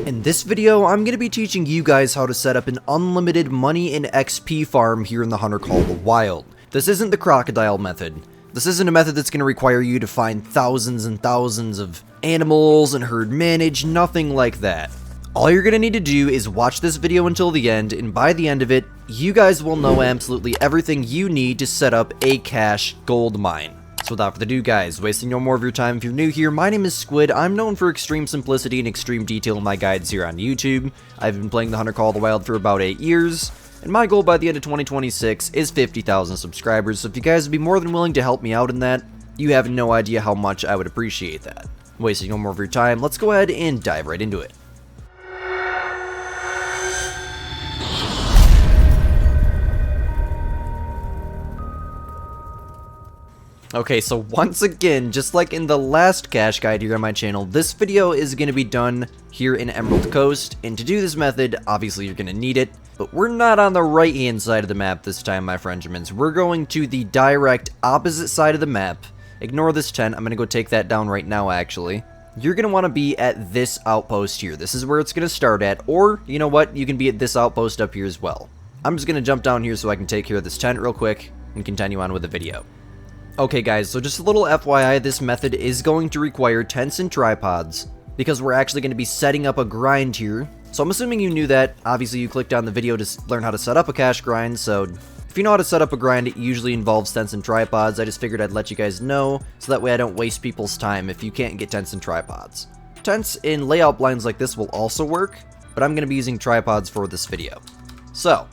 In this video, I'm going to be teaching you guys how to set up an unlimited money and XP farm here in the Hunter Call of the Wild. This isn't the crocodile method. This isn't a method that's going to require you to find thousands and thousands of animals and herd manage, nothing like that. All you're going to need to do is watch this video until the end, and by the end of it, you guys will know absolutely everything you need to set up a cash gold mine. So without further ado guys, wasting no more of your time, if you're new here, my name is Squid. I'm known for extreme simplicity and extreme detail in my guides here on YouTube. I've been playing the Hunter Call of the Wild for about 8 years, and my goal by the end of 2026 is 50,000 subscribers, so if you guys would be more than willing to help me out in that, you have no idea how much I would appreciate that. Wasting no more of your time, let's go ahead and dive right into it. Okay, so once again, just like in the last cache guide here on my channel, this video is going to be done here in Emerald Coast, and to do this method, obviously you're going to need it, but we're not on the right-hand side of the map this time, my Frenchmans. We're going to the direct opposite side of the map. Ignore this tent, I'm going to go take that down right now, actually. You're going to want to be at this outpost here. This is where it's going to start at, or, you know what, you can be at this outpost up here as well. I'm just going to jump down here so I can take care of this tent real quick, and continue on with the video. Okay guys, so just a little FYI, this method is going to require tents and tripods, because we're actually going to be setting up a grind here. So I'm assuming you knew that. Obviously you clicked on the video to learn how to set up a cache grind, so if you know how to set up a grind, it usually involves tents and tripods. I just figured I'd let you guys know, so that way I don't waste people's time if you can't get tents and tripods. Tents in layout blinds like this will also work, but I'm going to be using tripods for this video. So,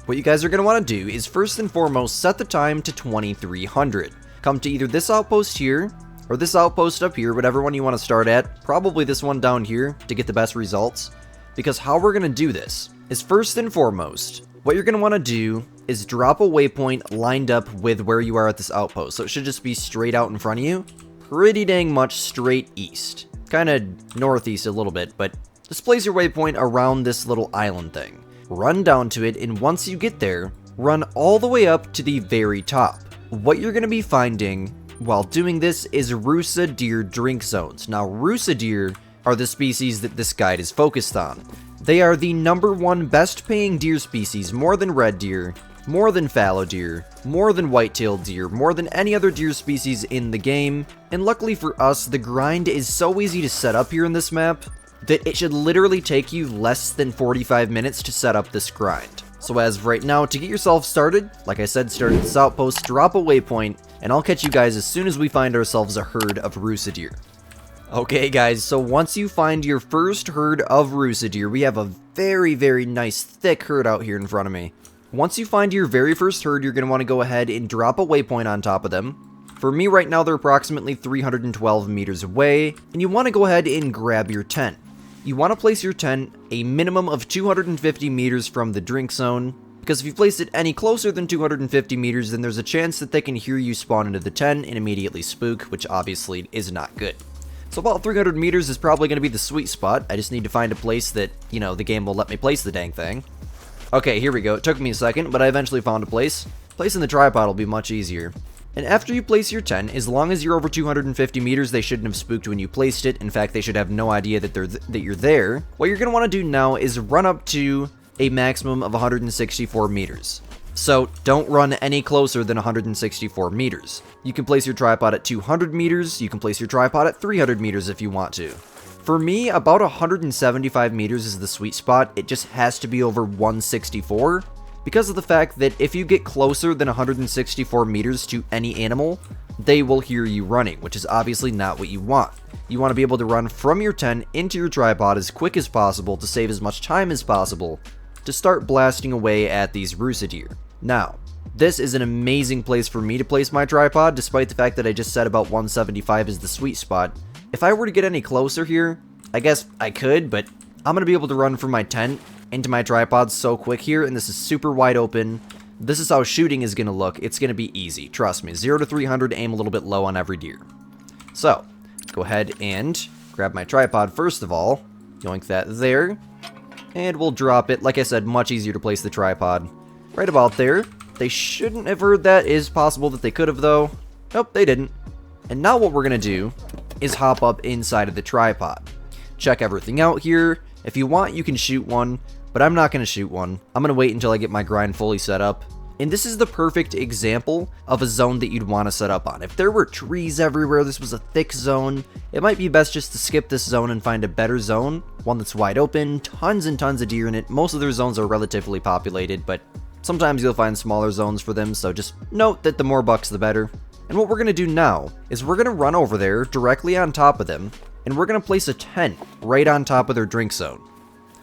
what you guys are going to want to do is first and foremost set the time to 2300. Come to either this outpost here, or this outpost up here, whatever one you want to start at. Probably this one down here to get the best results. Because how we're going to do this is first and foremost, what you're going to want to do is drop a waypoint lined up with where you are at this outpost. So it should just be straight out in front of you. Pretty dang much straight east. Kind of northeast a little bit, but just place your waypoint around this little island thing. Run down to it, and once you get there, run all the way up to the very top. What you're going to be finding while doing this is Rusa deer drink zones. Now, Rusa deer are the species that this guide is focused on. They are the #1 best paying deer species, more than red deer, more than fallow deer, more than white-tailed deer, more than any other deer species in the game. And luckily for us, the grind is so easy to set up here in this map that it should literally take you less than 45 minutes to set up this grind. So as of right now, to get yourself started, like I said, start at this outpost, drop a waypoint, and I'll catch you guys as soon as we find ourselves a herd of Rusa deer. Okay guys, so once you find your first herd of Rusa deer, we have a very, very nice thick herd out here in front of me. Once you find your very first herd, you're going to want to go ahead and drop a waypoint on top of them. For me right now, they're approximately 312 meters away, and you want to go ahead and grab your tent. You want to place your tent a minimum of 250 meters from the drink zone, because if you place it any closer than 250 meters, then there's a chance that they can hear you spawn into the tent and immediately spook, which obviously is not good. So about 300 meters is probably going to be the sweet spot. I just need to find a place that, you know, the game will let me place the dang thing. Okay, here we go. It took me a second, but I eventually found a place. Placing the tripod will be much easier. And after you place your tent, as long as you're over 250 meters, they shouldn't have spooked when you placed it. In fact, they should have no idea that you're there. What you're going to want to do now is run up to a maximum of 164 meters. So don't run any closer than 164 meters. You can place your tripod at 200 meters. You can place your tripod at 300 meters if you want to. For me, about 175 meters is the sweet spot. It just has to be over 164. Because of the fact that if you get closer than 164 meters to any animal, they will hear you running, which is obviously not what you want. You want to be able to run from your tent into your tripod as quick as possible to save as much time as possible to start blasting away at these Rusa deer. Now, this is an amazing place for me to place my tripod, despite the fact that I just said about 175 is the sweet spot. If I were to get any closer here, I guess I could, but I'm going to be able to run from my tent into my tripod so quick here, and this is super wide open. This is how shooting is going to look. It's going to be easy, trust me. 0 to 300, aim a little bit low on every deer. So, go ahead and grab my tripod first of all, yoink that there, and we'll drop it. Like I said, much easier to place the tripod. Right about there. They shouldn't have heard that. It is possible that they could have though. Nope, they didn't. And now what we're going to do is hop up inside of the tripod. Check everything out here. If you want, you can shoot one, but I'm not going to shoot one. I'm going to wait until I get my grind fully set up. And this is the perfect example of a zone that you'd want to set up on. If there were trees everywhere, this was a thick zone, it might be best just to skip this zone and find a better zone, one that's wide open, tons and tons of deer in it. Most of their zones are relatively populated, but sometimes you'll find smaller zones for them, so just note that the more bucks the better. And what we're going to do now is we're going to run over there directly on top of them, and we're going to place a tent right on top of their drink zone.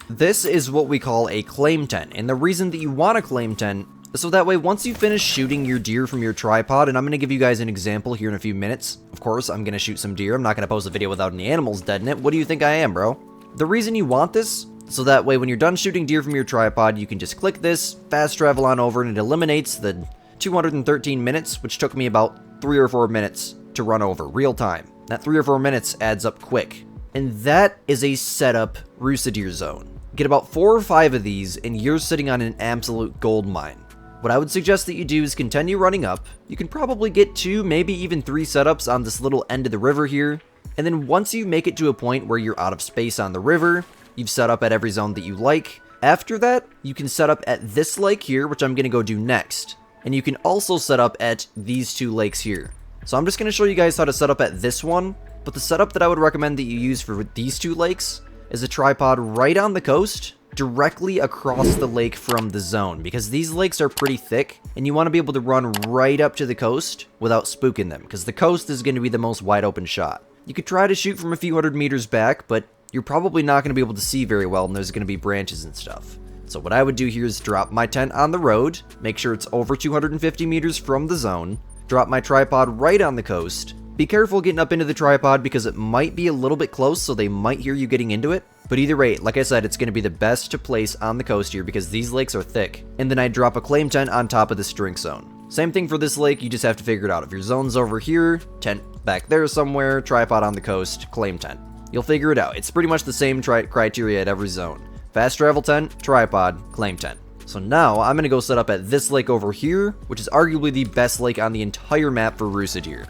This is what we call a claim tent, and the reason that you want a claim tent is so that way once you finish shooting your deer from your tripod, and I'm going to give you guys an example here in a few minutes. Of course, I'm going to shoot some deer. I'm not going to post a video without any animals dead in it. What do you think I am, bro? The reason you want this, so that way when you're done shooting deer from your tripod, you can just click this, fast travel on over, and it eliminates the 213 minutes, which took me about 3 or 4 minutes to run over, real time. That 3 or 4 minutes adds up quick. And that is a setup roost deer zone. Get about 4 or 5 of these, and you're sitting on an absolute gold mine. What I would suggest that you do is continue running up. You can probably get 2, maybe even 3 setups on this little end of the river here. And then once you make it to a point where you're out of space on the river, you've set up at every zone that you like. After that, you can set up at this lake here, which I'm going to go do next. And you can also set up at these 2 lakes here. So I'm just going to show you guys how to set up at this one. But the setup that I would recommend that you use for these 2 lakes is a tripod right on the coast, directly across the lake from the zone, because these lakes are pretty thick and you want to be able to run right up to the coast without spooking them, because the coast is going to be the most wide open shot. You could try to shoot from a few hundred meters back, but you're probably not going to be able to see very well, and there's going to be branches and stuff. So what I would do here is drop my tent on the road, make sure it's over 250 meters from the zone, drop my tripod right on the coast. Be careful getting up into the tripod because it might be a little bit close, so they might hear you getting into it. But either way, like I said, it's going to be the best to place on the coast here because these lakes are thick. And then I drop a claim tent on top of this drink zone. Same thing for this lake, you just have to figure it out. If your zone's over here, tent back there somewhere, tripod on the coast, claim tent. You'll figure it out. It's pretty much the same criteria at every zone. Fast travel tent, tripod, claim tent. So now I'm going to go set up at this lake over here, which is arguably the best lake on the entire map for roosted deer.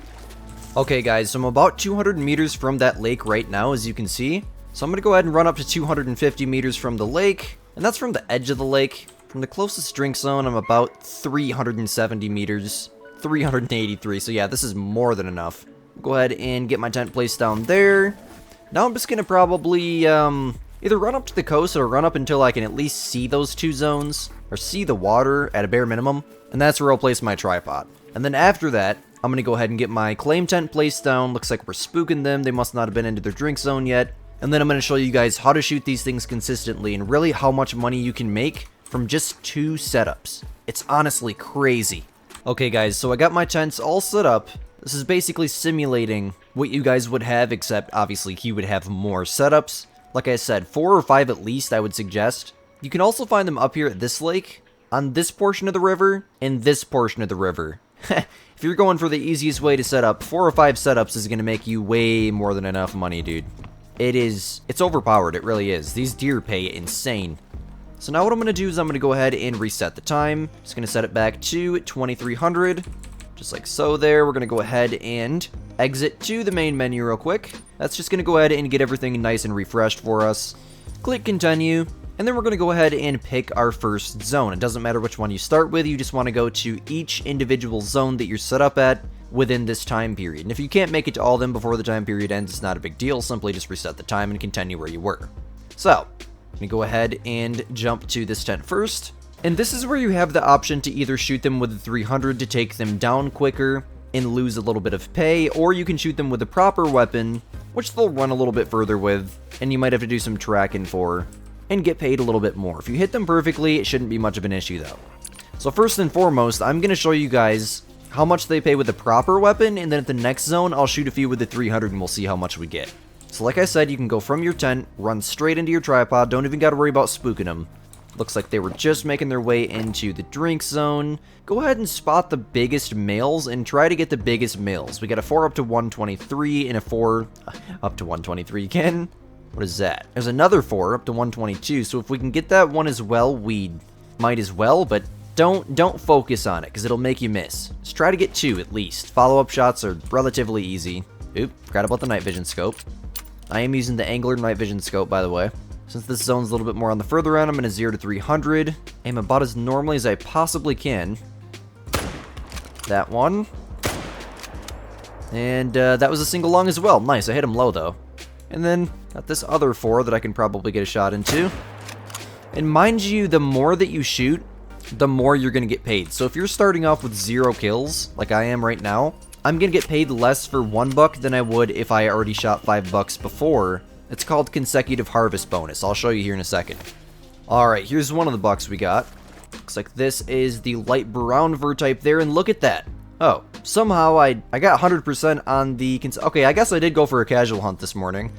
Okay guys, so I'm about 200 meters from that lake right now, as you can see. So I'm going to go ahead and run up to 250 meters from the lake, and that's from the edge of the lake. From the closest drink zone, I'm about 370 meters, 383, so yeah, this is more than enough. Go ahead and get my tent placed down there. Now I'm just going to probably either run up to the coast or run up until I can at least see those 2 zones, or see the water at a bare minimum, and that's where I'll place my tripod. And then after that, I'm going to go ahead and get my claim tent placed down. Looks like we're spooking them. They must not have been into their drink zone yet. And then I'm going to show you guys how to shoot these things consistently and really how much money you can make from just 2 setups. It's honestly crazy. Okay guys, so I got my tents all set up. This is basically simulating what you guys would have, except obviously he would have more setups. Like I said, 4 or 5 at least I would suggest. You can also find them up here at this lake, on this portion of the river, and this portion of the river. If you're going for the easiest way to set up, 4 or 5 setups is going to make you way more than enough money, dude. It's overpowered, it really is. These deer pay insane. So now what I'm going to do is I'm going to go ahead and reset the time. Just going to set it back to 2300. Just like so there. We're going to go ahead and exit to the main menu real quick. That's just going to go ahead and get everything nice and refreshed for us. Click continue. And then we're going to go ahead and pick our first zone. It doesn't matter which one you start with. You just want to go to each individual zone that you're set up at within this time period. And if you can't make it to all of them before the time period ends, it's not a big deal. Simply just reset the time and continue where you were. So, let me go ahead and jump to this tent first. And this is where you have the option to either shoot them with the 300 to take them down quicker and lose a little bit of pay, or you can shoot them with the proper weapon, which they'll run a little bit further with, and you might have to do some tracking for, and get paid a little bit more. If you hit them perfectly, it shouldn't be much of an issue though. So first and foremost, I'm going to show you guys how much they pay with the proper weapon, and then at the next zone, I'll shoot a few with the 300 and we'll see how much we get. So like I said, you can go from your tent, run straight into your tripod, don't even got to worry about spooking them. Looks like they were just making their way into the drink zone. Go ahead and spot the biggest males and try to get the biggest males. We got a 4 up to 123 and a 4 up to 123 again. What is that? There's another 4 up to 122, so if we can get that one as well, we might as well, but don't focus on it, because it'll make you miss. Just try to get 2 at least. Follow-up shots are relatively easy. Oop, forgot about the night vision scope. I am using the Angler night vision scope, by the way. Since this zone's a little bit more on the further end, I'm going to 0 to 300. Aim about as normally as I possibly can. That one. And that was a single lung as well. Nice, I hit him low though. And then got this other 4 that I can probably get a shot into. And mind you, the more that you shoot, the more you're going to get paid. So if you're starting off with 0 kills, like I am right now, I'm going to get paid less for 1 buck than I would if I already shot 5 bucks before. It's called consecutive harvest bonus. I'll show you here in a second. Alright, here's one of the bucks we got. Looks like this is the light brown ver-type there, and look at that. Oh, somehow I got 100% on the... Okay, I guess I did go for a casual hunt this morning.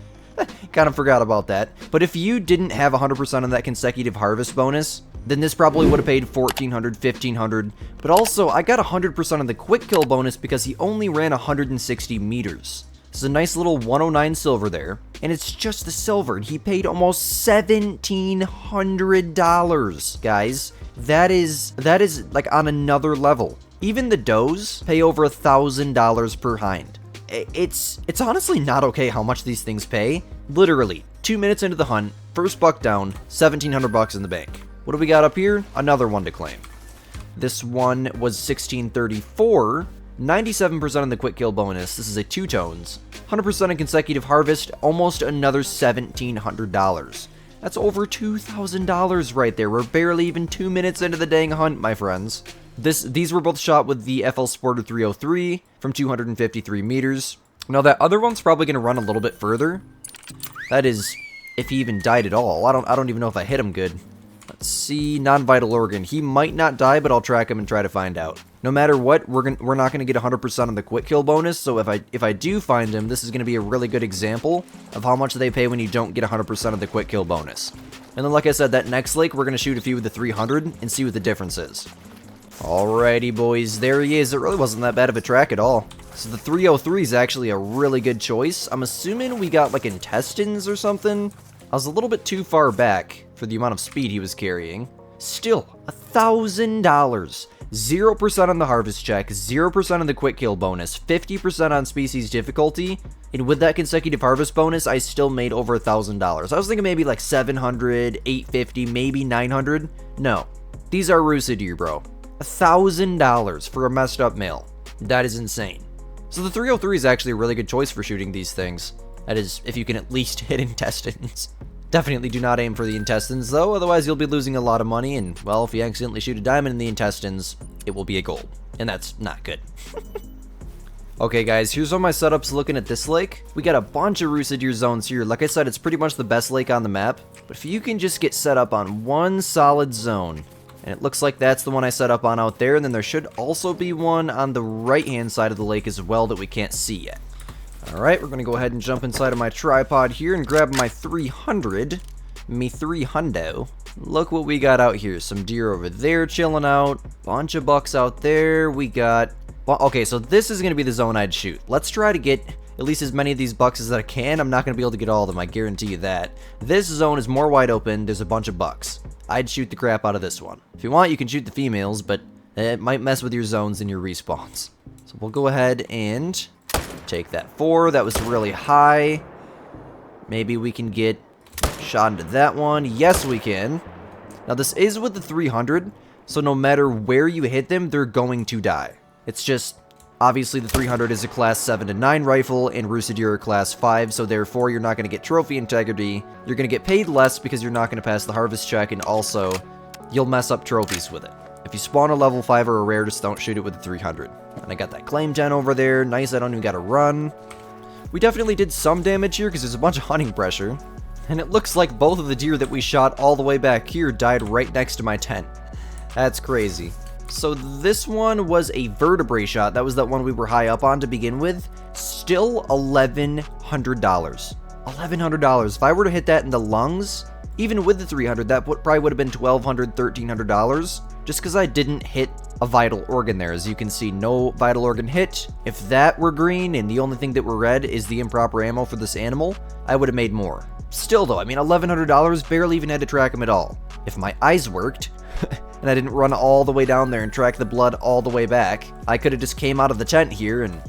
Kind of forgot about that. But if you didn't have 100% on that consecutive harvest bonus, then this probably would have paid 1,400, 1,500. But also, I got 100% on the quick kill bonus because he only ran 160 meters. This is a nice little 109 silver there. And it's just the silver, and he paid almost $1,700, guys. That is like on another level. Even the does pay over $1,000 per hind. It's honestly not okay how much these things pay. Literally, 2 minutes into the hunt, first buck down, 1,700 bucks in the bank. What do we got up here? Another one to claim. This one was 1634, 97% on the quick kill bonus. This is a 2-tones, 100% on consecutive harvest, almost another $1,700. That's over $2,000 right there. We're barely even 2 minutes into the dang hunt, my friends. These were both shot with the FL Sporter 303 from 253 meters. Now that other one's probably going to run a little bit further. That is, if he even died at all. I don't even know if I hit him good. Let's see, non-vital organ. He might not die, but I'll track him and try to find out. No matter what, we're not going to get 100% on the quick kill bonus. So if I do find him, this is going to be a really good example of how much they pay when you don't get 100% of the quick kill bonus. And then, like I said, that next lake, we're going to shoot a few with the 300 and see what the difference is. Alrighty, boys, there he is. It really wasn't that bad of a track at all. So the 303 is actually a really good choice. I'm assuming we got, like, intestines or something. I was a little bit too far back for the amount of speed he was carrying. Still, $1,000. 0% on the harvest check, 0% on the quick kill bonus, 50% on species difficulty, and with that consecutive harvest bonus, I still made over $1,000. I was thinking maybe like 700, 850, maybe 900. No, these are Rusa deer, bro. $1,000 for a messed up male. That is insane. So the 303 is actually a really good choice for shooting these things. That is, if you can at least hit intestines. Definitely do not aim for the intestines, though, otherwise you'll be losing a lot of money, and, well, if you accidentally shoot a diamond in the intestines, it will be a gold. And that's not good. Okay, guys, here's all my setups looking at this lake. We got a bunch of Rusa deer zones here. Like I said, it's pretty much the best lake on the map. But if you can just get set up on one solid zone, and it looks like that's the one I set up on out there, and then there should also be one on the right-hand side of the lake as well that we can't see yet. Alright, we're going to go ahead and jump inside of my tripod here and grab my 300. Me 300. Look what we got out here. Some deer over there chilling out. Bunch of bucks out there. We got... Well, okay, so this is going to be the zone I'd shoot. Let's try to get at least as many of these bucks as I can. I'm not going to be able to get all of them, I guarantee you that. This zone is more wide open. There's a bunch of bucks. I'd shoot the crap out of this one. If you want, you can shoot the females, but it might mess with your zones and your respawns. So we'll go ahead and take that 4. That was really high. Maybe we can get shot into that one. Yes, we can. Now, this is with the 300, so no matter where you hit them, they're going to die. It's just, obviously, the 300 is a class 7 to 9 rifle, and Rusa deer are class 5, so therefore, you're not going to get trophy integrity. You're going to get paid less because you're not going to pass the harvest check, and also, you'll mess up trophies with it. If you spawn a level 5 or a rare, just don't shoot it with the 300. And I got that claim 10 over there. Nice, I don't even got to run. We definitely did some damage here because there's a bunch of hunting pressure. And it looks like both of the deer that we shot all the way back here died right next to my tent. That's crazy. So this one was a vertebrae shot. That was that one we were high up on to begin with. Still $1,100. $1,100. If I were to hit that in the lungs, even with the 300, that probably would have been $1,200, $1,300. Just because I didn't hit a vital organ there. As you can see, no vital organ hit. If that were green and the only thing that were red is the improper ammo for this animal, I would have made more. Still though, I mean, $1,100, barely even had to track him at all. If my eyes worked, and I didn't run all the way down there and track the blood all the way back, I could have just came out of the tent here and,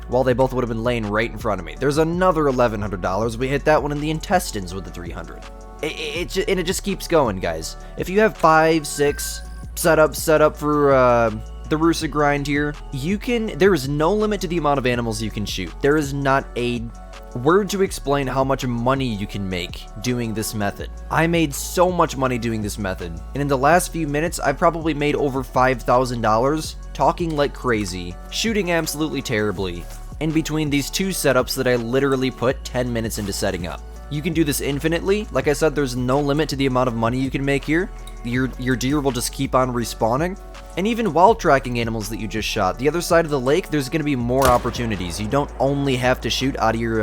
well, they both would have been laying right in front of me. There's another $1,100. We hit that one in the intestines with the 300. And it just keeps going, guys. If you have 5, 6 set up for the Rusa grind here, there is no limit to the amount of animals you can shoot. There is not a word to explain how much money you can make doing this method. I made so much money doing this method, and in the last few minutes, I've probably made over $5,000, talking like crazy, shooting absolutely terribly, in between these 2 setups that I literally put 10 minutes into setting up. You can do this infinitely. Like I said, there's no limit to the amount of money you can make here. Your deer will just keep on respawning. And even while tracking animals that you just shot, the other side of the lake, there's going to be more opportunities. You don't only have to shoot out of your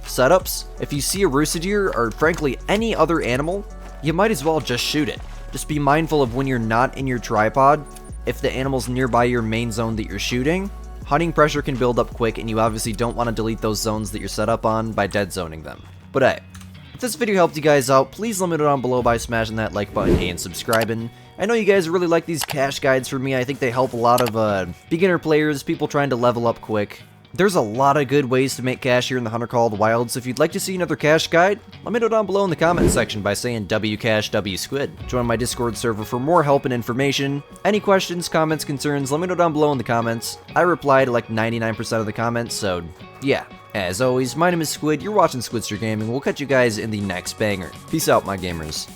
setups. If you see a Rusa deer, or frankly any other animal, you might as well just shoot it. Just be mindful of when you're not in your tripod. If the animal's nearby your main zone that you're shooting, hunting pressure can build up quick, and you obviously don't want to delete those zones that you're set up on by dead zoning them. But hey, if this video helped you guys out, please let me know down below by smashing that like button and subscribing. I know you guys really like these cache guides for me. I think they help a lot of beginner players, people trying to level up quick. There's a lot of good ways to make cache here in the Hunter Call of the Wild, so if you'd like to see another cache guide, let me know down below in the comment section by saying WCache WSquid. Join my Discord server for more help and information. Any questions, comments, concerns, let me know down below in the comments. I reply to like 99% of the comments, so yeah. As always, my name is Squid, you're watching Squidster Gaming, we'll catch you guys in the next banger. Peace out, my gamers.